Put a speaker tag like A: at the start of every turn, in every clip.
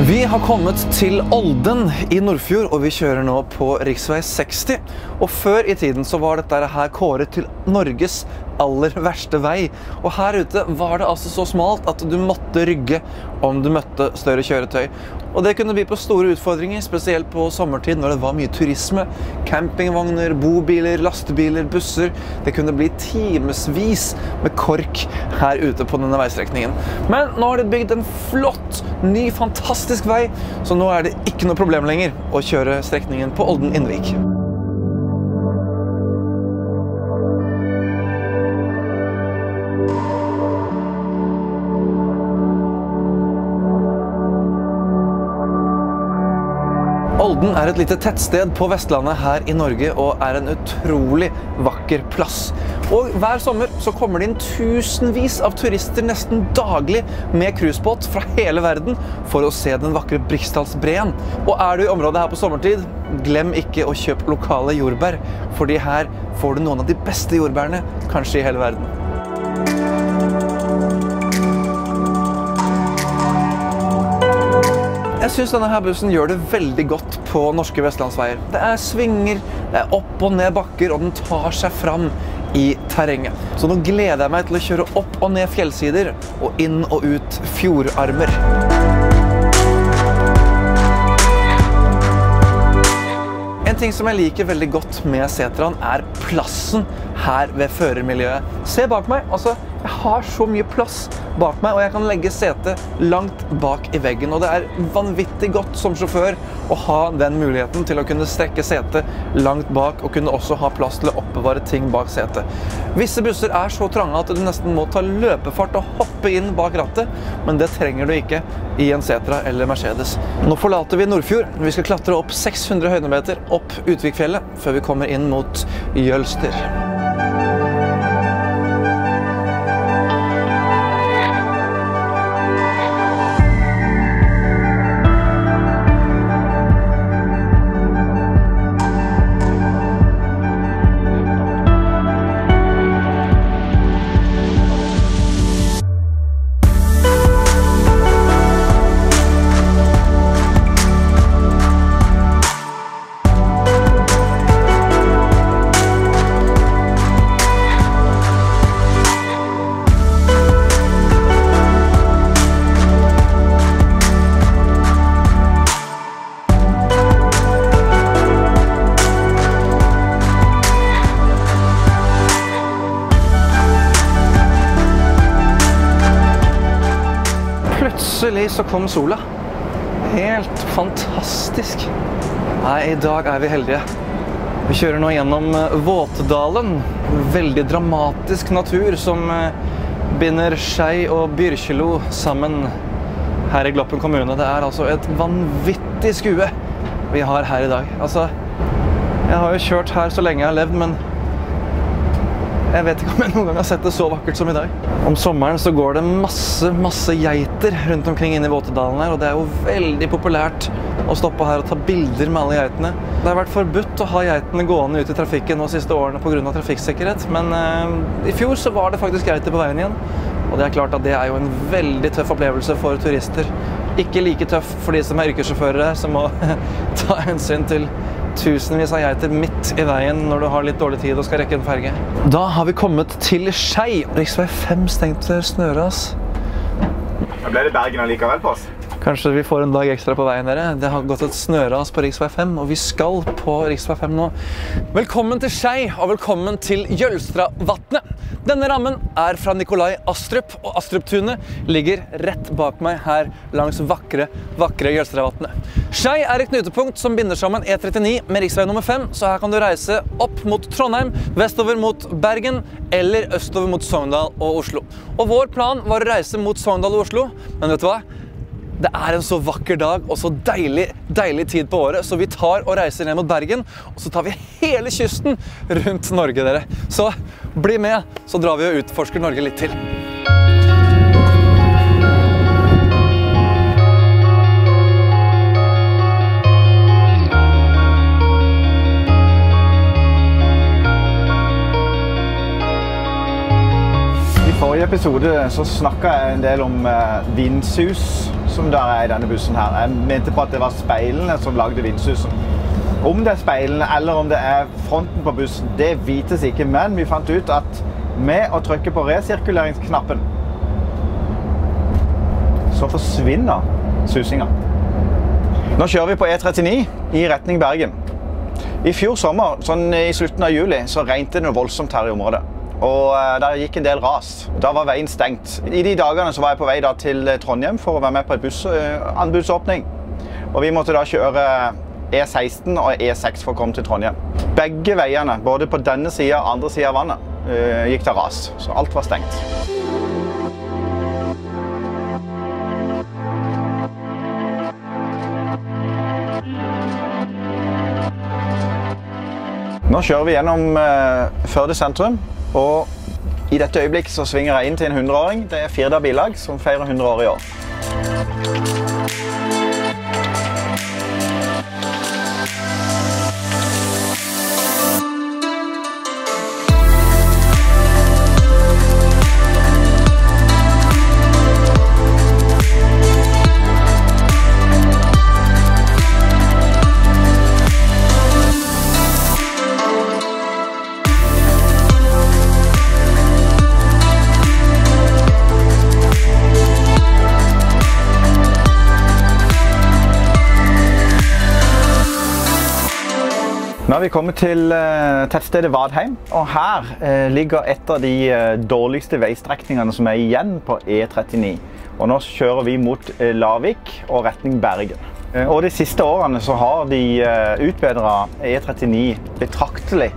A: Vi har kommet til Olden i Nordfjord, og vi kjører nå på riksvei 60. Og før i tiden så var dette her kåret til Norges aller verste vei. Og her ute var det altså så smalt at du måtte rygge om du møtte større kjøretøy. Og det kunne by på store utfordringer, spesielt på sommertid når det var mye turisme. Campingvogner, bobiler, lastebiler, busser. Det kunne bli timesvis med kork her ute på denne veistrekningen. Men nå har de bygd en flott, ny, fantastisk vei, så nå er det ikke noe problem lenger å kjøre strekningen på Olden-Innvik. Olden er et lite tettsted på Vestlandet her i Norge og er en utrolig vakker plass. Og hver sommer så kommer det inn tusenvis av turister nesten daglig med cruisebåt fra hele verden for å se den vakre Briksdalsbreen. Og er du i området her på sommertid, glem ikke å kjøpe lokale jordbær, fordi her får du noen av de beste jordbærene kanskje i hele verden. Jeg synes denne her bussen gjør det veldig godt på norske vestlandsveier. Det er svinger, det er opp og ned bakker, og den tar seg fram i terrenget. Så nå gleder jeg meg til å kjøre opp og ned fjellsider, og inn og ut fjordarmer. En ting som jeg liker veldig godt med Setraen er plassen her ved førermiljøet. Se bak meg, altså, jeg har så mye plass bak meg, og jeg kan legge setet langt bak i veggen. Og det er vanvittig godt som sjåfør å ha den muligheten til å kunne strekke setet langt bak, og kunne også ha plass til å oppbevare ting bak setet. Visse busser er så trange at du nesten må ta løpefart og hoppe inn bak rattet, men det trenger du ikke i en Setra eller Mercedes. Nå forlater vi Nordfjord. Vi skal klatre opp 600 høydemeter opp Utvikfjellet, før vi kommer inn mot Jølster. Plutselig så kom sola. Helt fantastisk. Nei, i dag er vi heldige. Vi kjører nå gjennom Våtedalen. Veldig dramatisk natur som binder Skei og Byrkjelo sammen her i Gloppen kommune. Det er altså et vanvittig skue vi har her i dag. Altså, jeg har jo kjørt her så lenge jeg har levd, men jeg vet ikke om jeg noen gang har sett det så vakkert som i dag. Om sommeren så går det masse geiter rundt omkring inne i Våtedalen her, og det er jo veldig populært å stoppe her og ta bilder med alle geitene. Det har vært forbudt å ha geitene gående ut i trafikken de siste årene på grunn av trafikksikkerhet, men i fjor så var det faktisk geiter på veien igjen. Og det er klart at det er jo en veldig tøff opplevelse for turister. Ikke like tøff for de som er yrkessjåfører her, som må ta hensyn til tusenvis av geiter midt i veien når du har litt dårlig tid og skal rekke en ferge. Da har vi kommet til Skei. Riksvei 5 stengt til snøras.
B: Da ble det Bergen allikevel på oss.
A: Kanskje vi får en dag ekstra på veien dere. Det har gått et snøras på riksvei 5, og vi skal på riksvei 5 nå. Velkommen til Skei, og velkommen til Jølstravatnet. Denne rammen er fra Nikolai Astrup, og Astruptunet ligger rett bak meg her langs vakre Jølstravatnet. Skei er et knutepunkt som binder sammen E39 med riksvei nummer 5, så her kan du reise opp mot Trondheim, vestover mot Bergen, eller østover mot Sogndal og Oslo. Og vår plan var å reise mot Sogndal og Oslo, men vet du hva? Det er en så vakker dag og så deilig tid på året, så vi tar og reiser ned mot Bergen, og så tar vi hele kysten rundt Norge, dere. Så bli med, så drar vi og utforsker Norge litt til.
B: episode så snakket jeg en del om vindsus som der I denne bussen her. Jeg mente på at det var speilene som lagde vindsusen. Om det speilene eller om det fronten på bussen, det vites ikke, men vi fant ut at med å trykke på resirkuleringsknappen så forsvinner susinga. Nå kjører vi på E39 I retning Bergen. I fjor sommer, sånn I slutten av juli, så regnet det noe voldsomt her I området. Og der gikk en del ras. Da var veien stengt. I de dagene så var jeg på vei da til Trondheim for å være med på et anbudsåpning. Og vi måtte da kjøre E16 og E6 for å komme til Trondheim. Begge veiene, både på denne siden og andre siden av vannet, gikk det ras. Så alt var stengt. Nå kjører vi gjennom Førde sentrum, og I dette øyeblikk så svinger jeg inn til en 100-åring. Det Firda Bilag som feirer 100 år I år. Nå har vi kommet til tettstedet Vadheim, og her ligger et av de dårligste veistrekningene som igjen på E39. Og nå kjører vi mot Lavik og retning Bergen. Og de siste årene så har de utbedret E39 betraktelig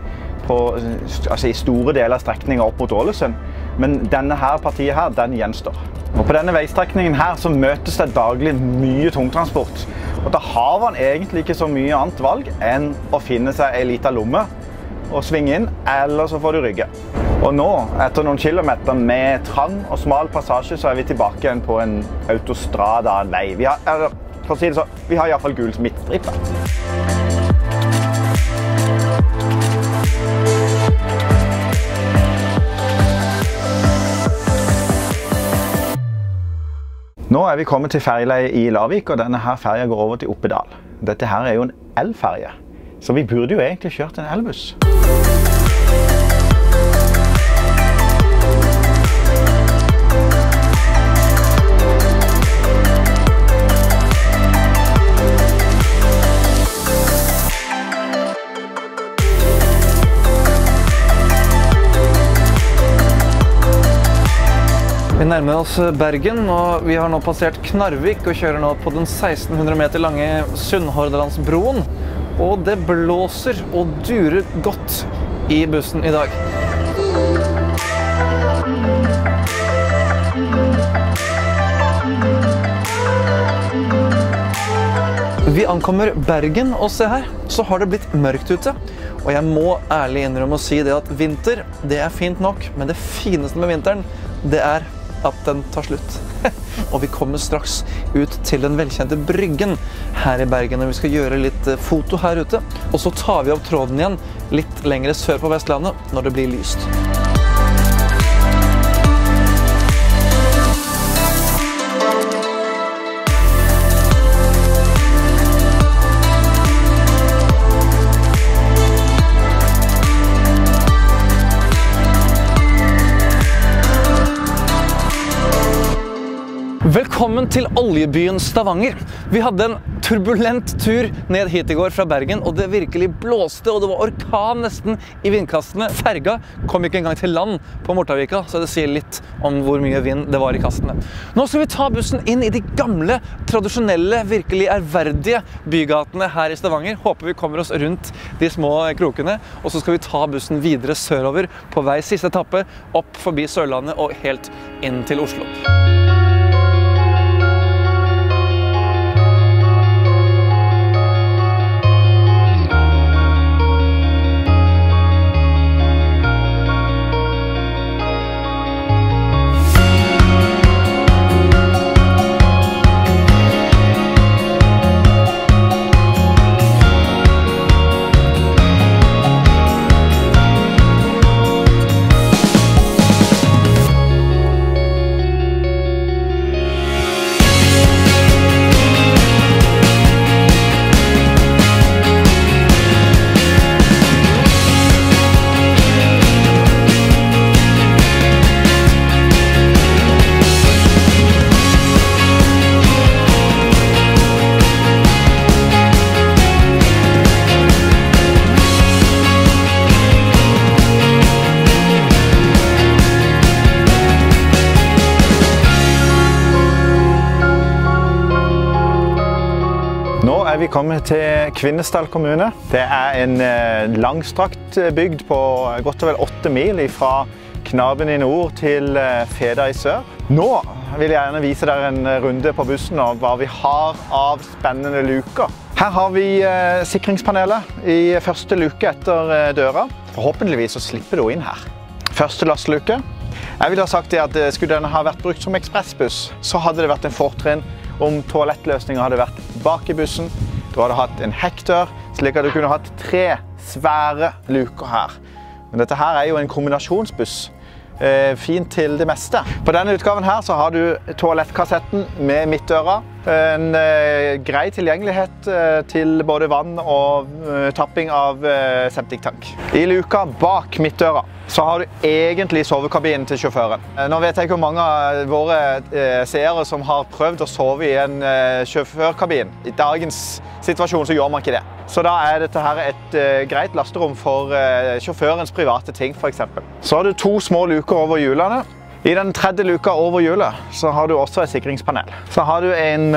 B: I store deler av strekningen opp mot Ålesund. Men denne her partiet her, den gjenstår. Og på denne veistrekningen her så møtes det daglig mye tungtransport. Og da har man egentlig ikke så mye annet valg enn å finne seg en liten lomme og svinge inn, eller så får du rygge. Og nå, etter noen kilometer med trang og smal passasje, så vi tilbake igjen på en autostrada-vei. Vi har, for å si det så, vi har I hvert fall gul midtstripe. Nå vi kommet til ferjeleiet I Lavik, og denne her ferja går over til Oppedal. Dette her jo en elferje, så vi burde jo egentlig kjørt en elbuss.
A: Vi nærmer oss Bergen, og vi har nå passert Knarvik og kjører nå på den 1600 meter lange Sunnhordlandsbroen. Og det blåser og durer godt I bussen I dag. Vi ankommer Bergen, og se her, så har det blitt mørkt ute. Og jeg må ærlig innrømme å si det at vinter, det fint nok, men det fineste med vinteren, det at den tar slutt. Og vi kommer straks ut til den velkjente bryggen her I Bergen, og vi skal gjøre litt foto her ute. Og så tar vi opp tråden igjen litt lengre sør på Vestlandet når det blir lyst. Velkommen til oljebyen Stavanger. Vi hadde en turbulent tur ned hit I går fra Bergen, og det virkelig blåste, og det var orkan nesten I vindkastene. Ferga kom ikke engang til land på Mortavika, så det sier litt om hvor mye vind det var I kastene. Nå skal vi ta bussen inn I de gamle, tradisjonelle, virkelig ærverdige bygatene her I Stavanger. Håper vi kommer oss rundt de små krokene, og så skal vi ta bussen videre sørover på vei siste etappe, opp forbi Sørlandet og helt inn til Oslo.
B: Nå vi kommet til Kvinesdal kommune. Det en langstrakt bygd på godt og vel 8 mil fra Knaben i nord til Feda i sør. Nå vil jeg gjerne vise dere en runde på bussen og hva vi har av spennende luker. Her har vi sikringspanelet i første luke etter døra. Forhåpentligvis så slipper du inn her. Første lastluke. Jeg vil ha sagt at skulle denne ha vært brukt som ekspressbuss, så hadde det vært en fortrinn om toalettløsninger hadde vært bak i bussen. Du hadde hatt en hekkdør, slik at du kunne hatt 3 svære luker her. Men dette her jo en kombinasjonsbuss. Fint til det meste. På denne utgaven her så har du toalettkassetten med midtdøra. En grei tilgjengelighet til både vann og tapping av septiktank. I luka bak midtdøra så har du egentlig sovekabinen til sjåføren. Nå vet jeg ikke hvor mange av våre seere som har prøvd å sove i en sjåførkabin. I dagens situasjon så gjør man ikke det. Så da dette her et greit lasterom for sjåførens private ting, for eksempel. Så har du 2 små luker over hjulene. I den tredje luka over hjulet så har du også et sikringspanel. Så har du en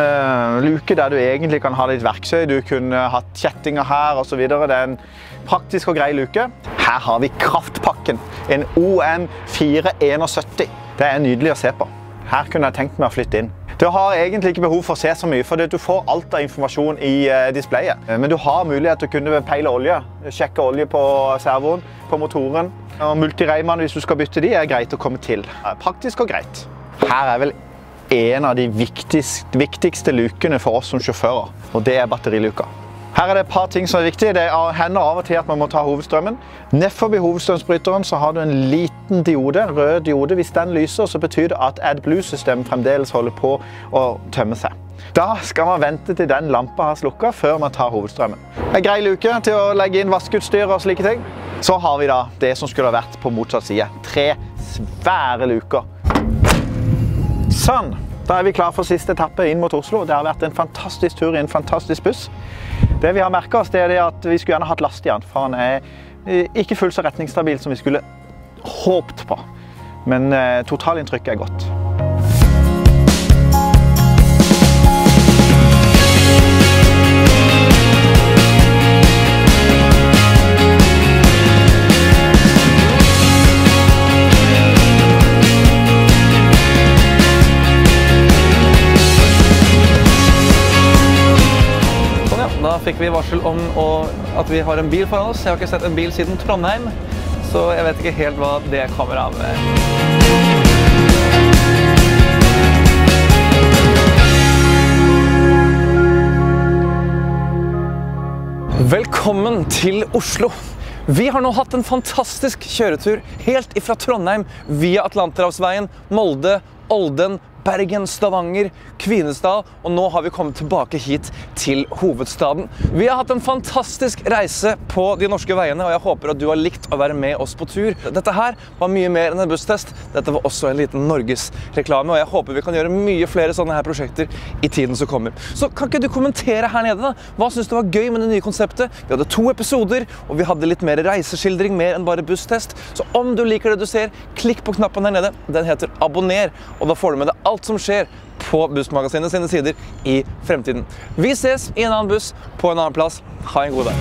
B: luke der du egentlig kan ha litt verktøy. Du kunne hatt kjettinger her og så videre. Det en praktisk og grei luke. Her har vi kraftpakken, en OM 471. Det nydelig å se på. Her kunne jeg tenkt meg å flytte inn. Du har egentlig ikke behov for å se så mye, for du får alt av informasjon i displayet. Men du har mulighet til å kunne peile olje, sjekke olje på servoen, på motoren. Og multireimann, hvis du skal bytte de, greit å komme til. Praktisk og greit. Her vel en av de viktigste lukene for oss som sjåfører, og det batteriluka. Her det et par ting som viktig. Det hender av og til at man må ta hovedstrømmen. Ned forbi hovedstrømsbryteren så har du en liten diode, rød diode. Hvis den lyser, så betyr det at AdBlue-systemet fremdeles holder på å tømme seg. Da skal man vente til den lampa har slukket før man tar hovedstrømmen. En grei luke til å legge inn vaskeutstyr og slike ting. Så har vi da det som skulle ha vært på motsatt side. 3 svære luker. Sånn. Da vi klar for siste etappe inn mot Oslo. Det har vært en fantastisk tur i en fantastisk buss. Det vi har merket oss, det det at vi skulle gjerne hatt last i den, for han ikke fullt så retningsstabil som vi skulle håpt på. Men totalinntrykket godt.
A: Da fikk vi varsel om at vi har en bil foran oss. Jeg har ikke sett en bil siden Trondheim, så jeg vet ikke helt hva det kommer av. Velkommen til Oslo. Vi har nå hatt en fantastisk kjøretur helt ifra Trondheim via Atlanterhavsveien, Molde, Olden, Bergen, Stavanger, Kvinesdal, og nå har vi kommet tilbake hit til hovedstaden. Vi har hatt en fantastisk reise på de norske veiene, og jeg håper at du har likt å være med oss på tur. Dette her var mye mer enn en busstest. Dette var også en liten Norges-reklame, og jeg håper vi kan gjøre mye flere sånne her prosjekter i tiden som kommer. Så kan ikke du kommentere her nede da? Hva synes du var gøy med det nye konseptet? Vi hadde 2 episoder, og vi hadde litt mer reiseskildring, mer enn bare busstest. Så om du liker det du ser, klikk på knappen her nede. Den heter abonner, og da får du med deg alt som skjer på Bussmagasinet sine sider i fremtiden. Vi ses i en annen buss på en annen plass. Ha en god dag.